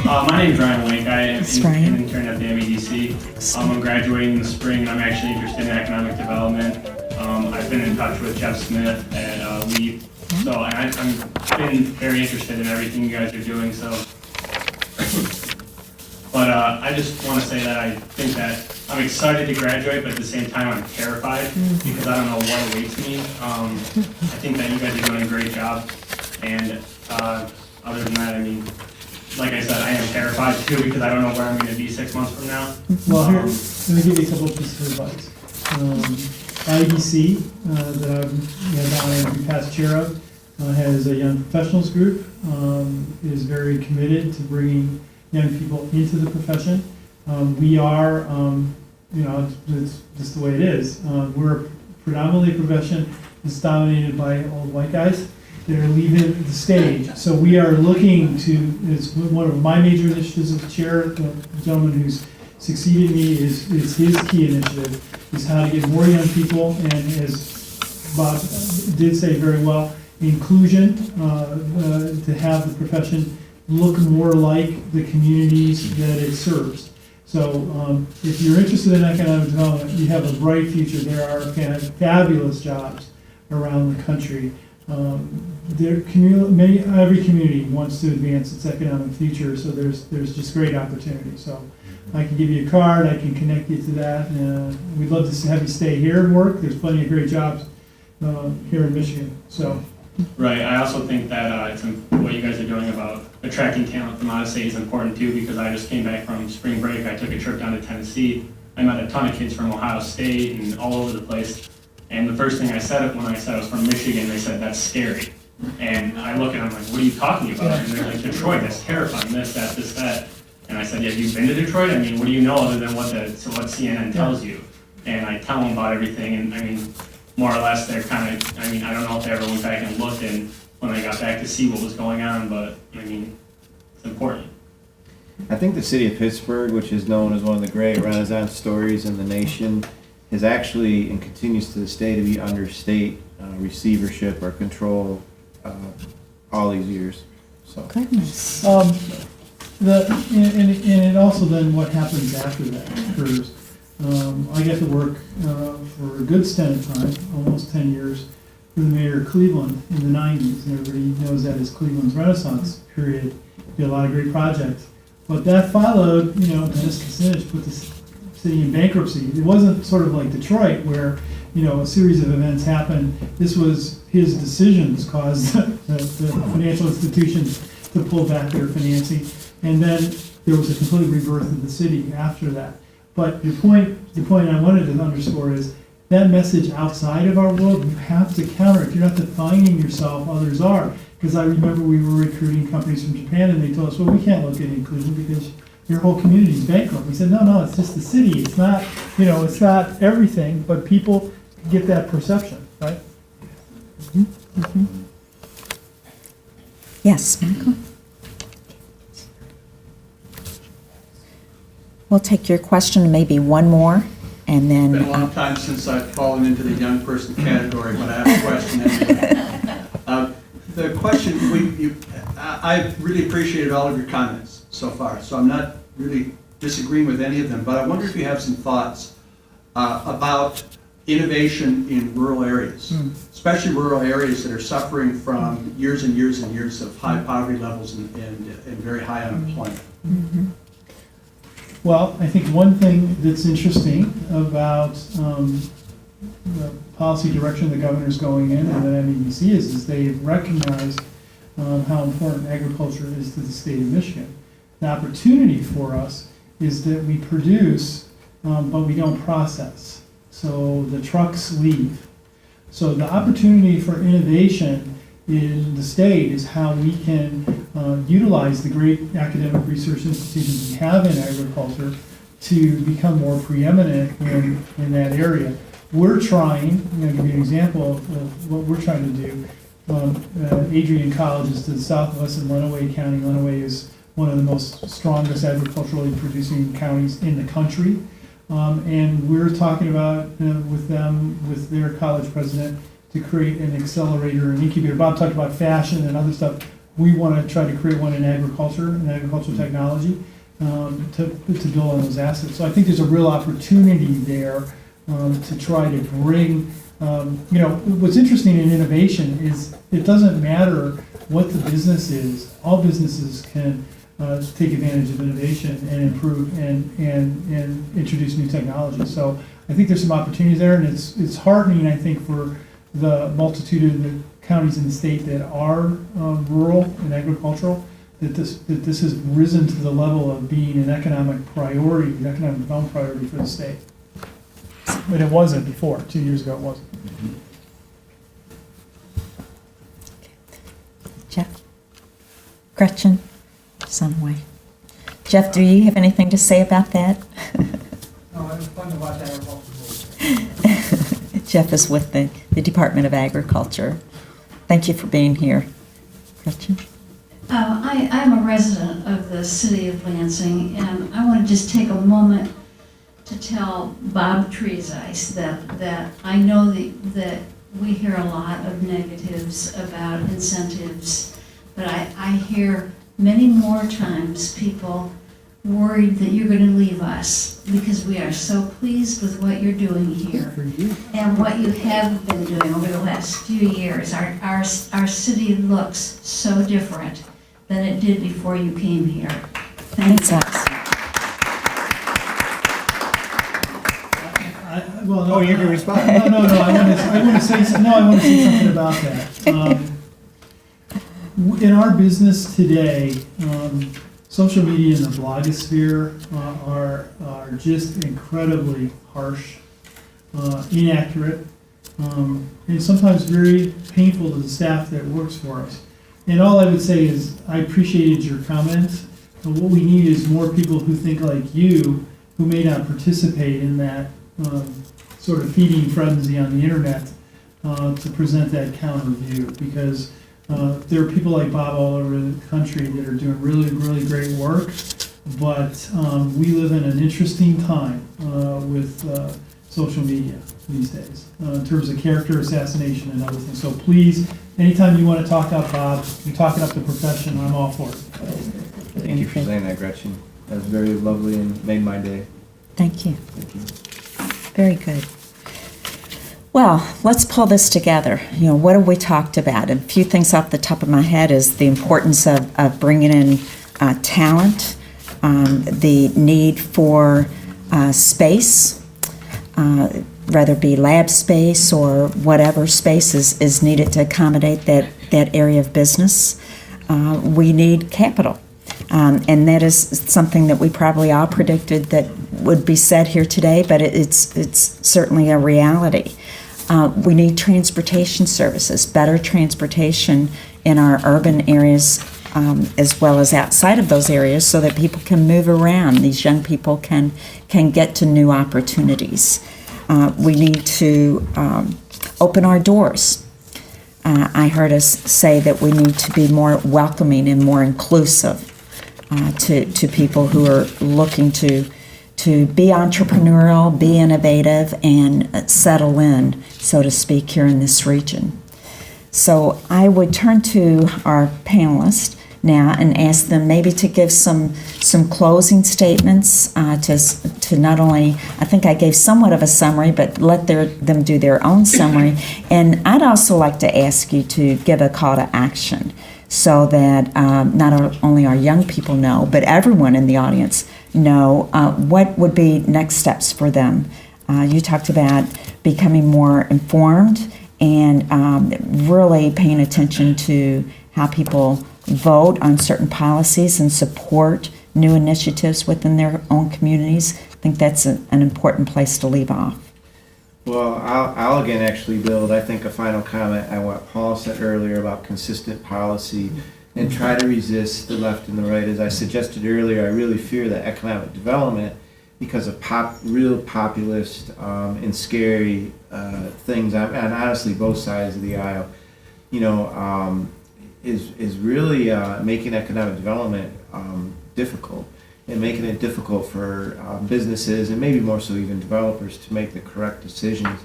My name is Ryan Wink. I am That's an Ryan. intern at the MEDC. I'm graduating in the spring, and I'm actually interested in economic development. I've been in touch with Jeff Smith at LEAP, so and I've been very interested in everything you guys are doing. So, but I just want to say that I think that I'm excited to graduate, but at the same time I'm terrified because I don't know what awaits me. I think that you guys are doing a great job, and other than that, I mean, like I said, I am terrified too because I don't know where I'm going to be 6 months from now. Well, here, let me give you a couple of pieces of advice. IEDC, that I'm past chair of, has a young professionals group, is very committed to bringing young people into the profession. We are, it's just the way it is. We're predominantly a profession that's dominated by old white guys that are leaving the stage. So we are looking to, it's one of my major initiatives as chair, the gentleman who's succeeded me is his key initiative, is how to get more young people, and as Bob did say very well, inclusion, to have the profession look more like the communities that it serves. So if you're interested in economic development, you have a bright future. There are fabulous jobs around the country. Every community wants to advance its economic future, so there's just great opportunity. So I can give you a card, I can connect you to that. We'd love to have you stay here and work. There's plenty of great jobs here in Michigan. So. Right. I also think that what you guys are doing about attracting talent from out of state is important too, because I just came back from spring break. I took a trip down to Tennessee. I met a ton of kids from Ohio State and all over the place. And the first thing I said when I said I was from Michigan, they said, "That's scary." And I look at them like, "What are you talking about?" And they're like, "Detroit, that's terrifying, this, that, this, that." And I said, "Yeah, have you been to Detroit? I mean, what do you know other than what CNN tells you?" And I tell them about everything, and I mean, more or less, they're kind of, I mean, I don't know if they ever went back and looked in when they got back to see what was going on, but I mean, it's important. I think the city of Pittsburgh, which is known as one of the great Renaissance stories in the nation, is actually and continues to this day to be under state receivership or control all these years. So. Goodness. And it also then what happens after that occurs. I got to work for a good stint of time, almost 10 years, for the mayor of Cleveland in the 90s, and everybody knows that as Cleveland's Renaissance period. Did a lot of great projects. But that followed, Dennis Kucinich put the city in bankruptcy. It wasn't sort of like Detroit where, a series of events happened. This was his decisions caused the financial institutions to pull back their financing. And then there was a complete rebirth of the city after that. But the point I wanted to underscore is that message outside of our world, you have to counter. If you're not defining yourself, others are. Because I remember we were recruiting companies from Japan, and they told us, well, we can't look at Cleveland because your whole community is bankrupt. We said, no, it's just the city. It's not, it's not everything, but people get that perception, right? Mm-hmm. Mm-hmm. Yes, Michael? We'll take your question, maybe one more, and then... It's been a long time since I've fallen into the young person category, but I have a question anyway. The question, I really appreciated all of your comments so far, so I'm not really disagreeing with any of them, but I wonder if you have some thoughts about innovation in rural areas, especially rural areas that are suffering from years and years and years of high poverty levels and very high unemployment. Mm-hmm. Well, I think one thing that's interesting about the policy direction the governor's going in and that MEDC is they've recognized how important agriculture is to the state of Michigan. The opportunity for us is that we produce, but we don't process. So the trucks leave. So the opportunity for innovation in the state is how we can utilize the great academic research institutions we have in agriculture to become more preeminent in that area. We're trying, I'm going to give you an example of what we're trying to do. Adrian College is to the south of us in Lenawee County. Lenawee is one of the most strongest agriculturally producing counties in the country. And we're talking about with them, with their college president, to create an accelerator, an incubator. Bob talked about fashion and other stuff. we want to try to create one in agriculture and agricultural technology to build on those assets. So I think there's a real opportunity there to try to bring, what's interesting in innovation is it doesn't matter what the business is. All businesses can take advantage of innovation and improve and introduce new technology. So I think there's some opportunities there, and it's heartening, I think, for the multitude of the counties in the state that are rural and agricultural, that this has risen to the level of being an economic priority, an economic development priority for the state. But it wasn't before. 2 years ago, it wasn't. Jeff? Gretchen? Some way. Jeff, do you have anything to say about that? No, it was fun to watch agriculture. Jeff is with the Department of Agriculture. Thank you for being here. Gretchen? I'm a resident of the city of Lansing, and I want to just take a moment to tell Bob Treesice that I know that we hear a lot of negatives about incentives, but I hear many more times people worried that you're going to leave us because we are so pleased with what you're doing here and what you have been doing over the last few years. Our city looks so different than it did before you came here. Thanks. Oh, you can respond. No. I want to say something about that. In our business today, social media and the blogosphere are just incredibly harsh, inaccurate, and sometimes very painful to the staff that works for us. And all I would say is I appreciated your comments. And what we need is more people who think like you, who may not participate in that sort of feeding frenzy on the internet to present that counter view, because there are people like Bob all over the country that are doing really, really great work, but we live in an interesting time with social media these days in terms of character assassination and other things. So please, anytime you want to talk up Bob, you're talking up the profession, I'm all for it. Thank you for saying that, Gretchen. That was very lovely and made my day. Thank you. Thank you. Very good. Well, let's pull this together. What have we talked about? And a few things off the top of my head is the importance of bringing in talent, the need for space, whether it be lab space or whatever space is needed to accommodate that area of business. We need capital. And that is something that we probably all predicted that would be said here today, but it's certainly a reality. We need transportation services, better transportation in our urban areas as well as outside of those areas so that people can move around. These young people can get to new opportunities. We need to open our doors. I heard us say that we need to be more welcoming and more inclusive to people who are looking to be entrepreneurial, be innovative, and settle in, so to speak, here in this region. So I would turn to our panelists now and ask them maybe to give some closing statements to not only, I think I gave somewhat of a summary, but let them do their own summary. And I'd also like to ask you to give a call to action so that not only our young people know, but everyone in the audience know what would be next steps for them. You talked about becoming more informed and really paying attention to how people vote on certain policies and support new initiatives within their own communities. I think that's an important place to leave off. Well, I'll again actually build, I think, a final comment on what Paul said earlier about consistent policy and try to resist the left and the right. As I suggested earlier, I really fear that economic development, because of real populist and scary things, and honestly both sides of the aisle, is really making economic development difficult, and making it difficult for businesses and maybe more so even developers to make the correct decisions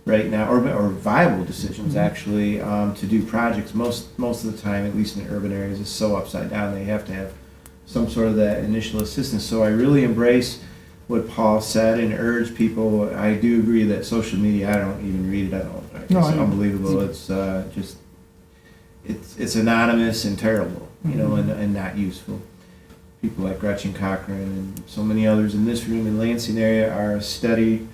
right now, or viable decisions actually, to do projects. Most of the time, at least in urban areas, is so upside down. They have to have some sort of that initial assistance. So I really embrace what Paul said and urge people. I do agree that social media, I don't even read it. It's unbelievable. It's just, it's anonymous and terrible, you know, and not useful. People like Gretchen Cochran and so many others in this room in Lansing area are a steady,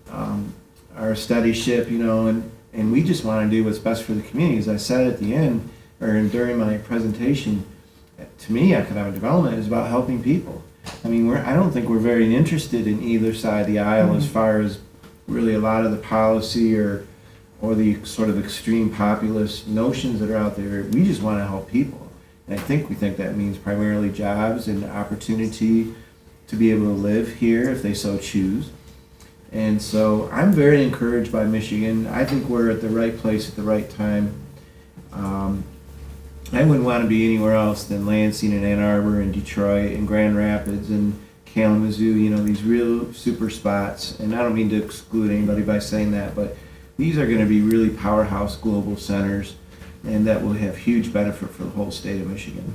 are a steady ship, you know, and we just want to do what's best for the community. As I said at the end, or during my presentation, to me, economic development is about helping people. I mean, I don't think we're very interested in either side of the aisle as far as really a lot of the policy or the sort of extreme populist notions that are out there. We just want to help people. And we think that means primarily jobs and opportunity to be able to live here if they so choose. And so I'm very encouraged by Michigan. I think we're at the right place at the right time. I wouldn't want to be anywhere else than Lansing and Ann Arbor and Detroit and Grand Rapids and Kalamazoo, you know, these real super spots. And I don't mean to exclude anybody by saying that, but these are going to be really powerhouse global centers, and that will have huge benefit for the whole state of Michigan.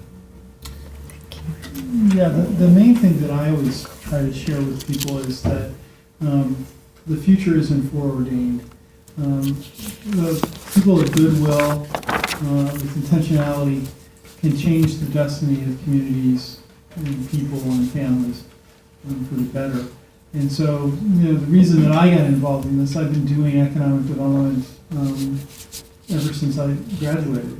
Yeah, the main thing that I always try to share with people is that the future isn't foreordained. The people of goodwill, with intentionality, can change the destiny of communities and people and families for the better. And so, you know, the reason that I got involved in this, I've been doing economic development ever since I graduated.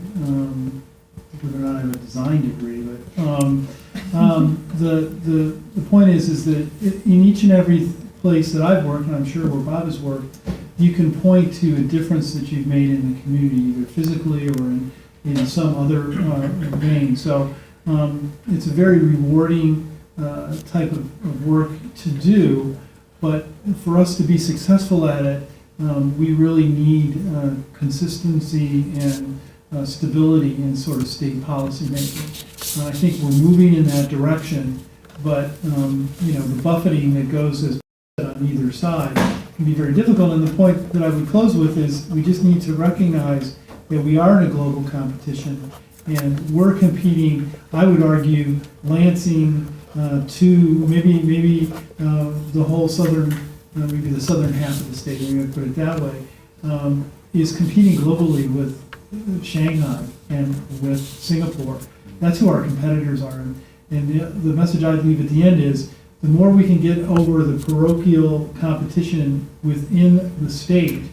Whether or not I have a design degree, but the point is that in each and every place that I've worked, and I'm sure where Bob has worked, you can point to a difference that you've made in the community, either physically or in some other vein. So it's a very rewarding type of work to do, but for us to be successful at it, we really need consistency and stability in sort of state policy making. I think we're moving in that direction, but you know, the buffeting that goes as on either side can be very difficult. And the point that I would close with is we just need to recognize that we are in a global competition, and we're competing. I would argue Lansing to maybe the whole southern, maybe the southern half of the state, I'm going to put it that way, is competing globally with Shanghai and with Singapore. That's who our competitors are. And the message I'd leave at the end is the more we can get over the parochial competition within the state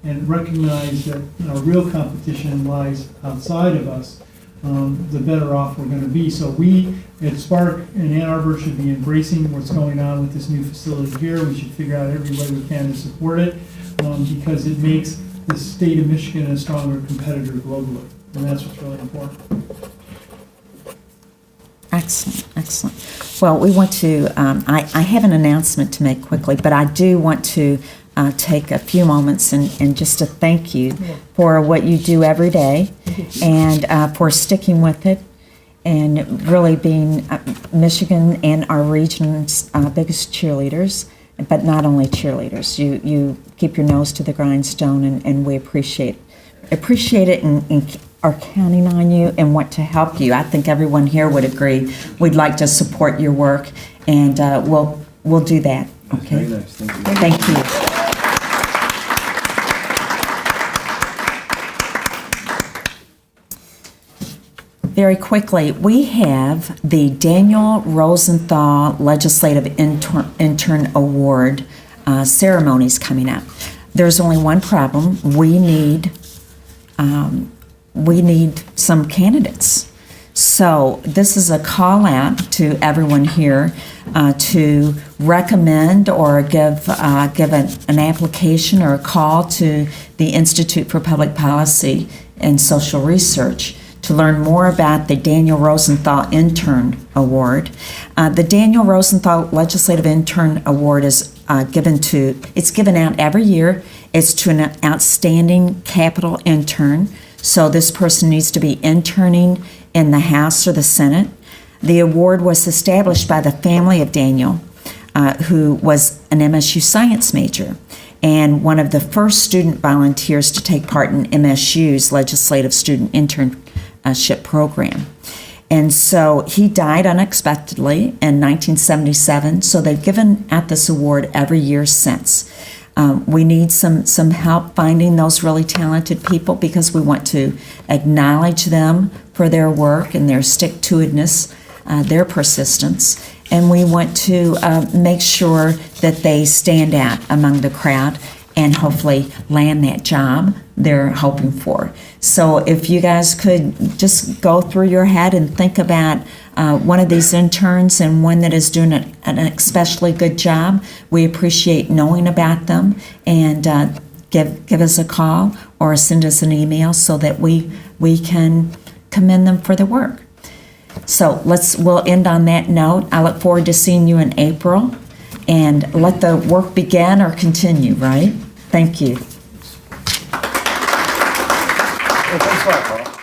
and recognize that our real competition lies outside of us, the better off we're going to be. So we at Spark and Ann Arbor should be embracing what's going on with this new facility here. We should figure out every way we can to support it because it makes the state of Michigan a stronger competitor globally, and that's what's really important. Excellent, excellent. Well, we want to, I have an announcement to make quickly, but I do want to take a few moments and just to thank you for what you do every day and for sticking with it and really being Michigan and our region's biggest cheerleaders, but not only cheerleaders. You keep your nose to the grindstone, and we appreciate it and are counting on you and want to help you. I think everyone here would agree. We'd like to support your work, and we'll do that. Okay. Very nice. Thank you. Thank you. Very quickly, we have the Daniel Rosenthal Legislative Intern Award ceremonies coming up. There's only one problem. We need some candidates. So this is a call out to everyone here to recommend or give an application or a call to the Institute for Public Policy and Social Research to learn more about the Daniel Rosenthal Intern Award. The Daniel Rosenthal Legislative Intern Award is given out every year. It's to an outstanding Capitol intern. So this person needs to be interning in the House or the Senate. The award was established by the family of Daniel, who was an MSU science major. and one of the first student volunteers to take part in MSU's Legislative Student Internship Program. And so he died unexpectedly in 1977, so they've given out this award every year since. We need some help finding those really talented people because we want to acknowledge them for their work and their stick-to-itiveness, their persistence, and we want to make sure that they stand out among the crowd and hopefully land that job they're hoping for. So if you guys could just go through your head and think about one of these interns and one that is doing an especially good job, we appreciate knowing about them, and give us a call or send us an email so that we can commend them for the work. So we'll end on that note. I look forward to seeing you in April, and let the work begin or continue, right? Thank you. Well, thanks a lot, Paul.